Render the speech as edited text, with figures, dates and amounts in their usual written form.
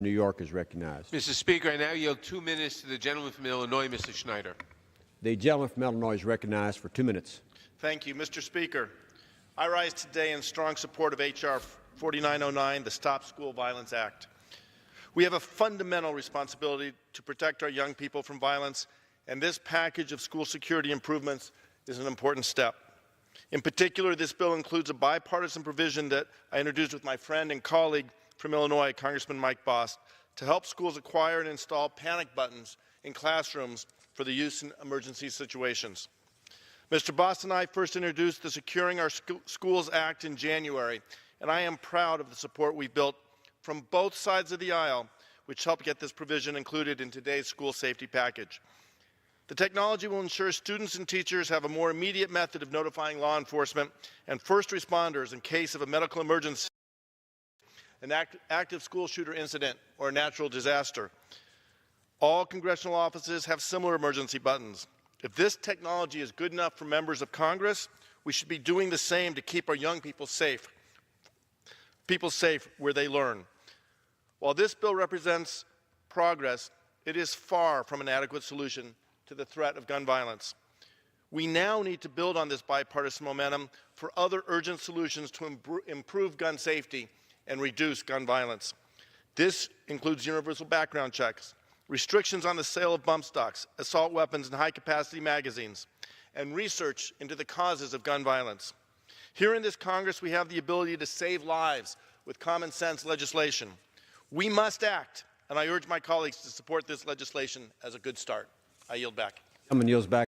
New York is recognized. Mr. Speaker, I now yield 2 minutes to the gentleman from Illinois, Mr. Schneider. The gentleman from Illinois is recognized for 2 minutes. Thank you, Mr. Speaker. I rise today in strong support of H.R. 4909, the Stop School Violence Act. We have a fundamental responsibility to protect our young people from violence, and this package of school security improvements is an important step. In particular, this bill includes a bipartisan provision that I introduced with my friend and colleague from Illinois, Congressman Mike Bost, to help schools acquire and install panic buttons in classrooms for the use in emergency situations. Mr. Bost and I first introduced the Securing Our Schools Act in January, and I am proud of the support we built from both sides of the aisle, which helped get this provision included in today's school safety package. The technology will ensure students and teachers have a more immediate method of notifying law enforcement and first responders in case of a medical emergency, an active school shooter incident, or a natural disaster. All congressional offices have similar emergency buttons. If this technology is good enough for members of Congress, we should be doing the same to keep our young people safe where they learn. While this bill represents progress, it is far from an adequate solution to the threat of gun violence. We now need to build on this bipartisan momentum for other urgent solutions to improve gun safety and reduce gun violence. This includes universal background checks, restrictions on the sale of bump stocks, assault weapons, and high-capacity magazines, and research into the causes of gun violence. Here in this Congress, we have the ability to save lives with common-sense legislation. We must act, and I urge my colleagues to support this legislation as a good start. I yield back. Someone yields back.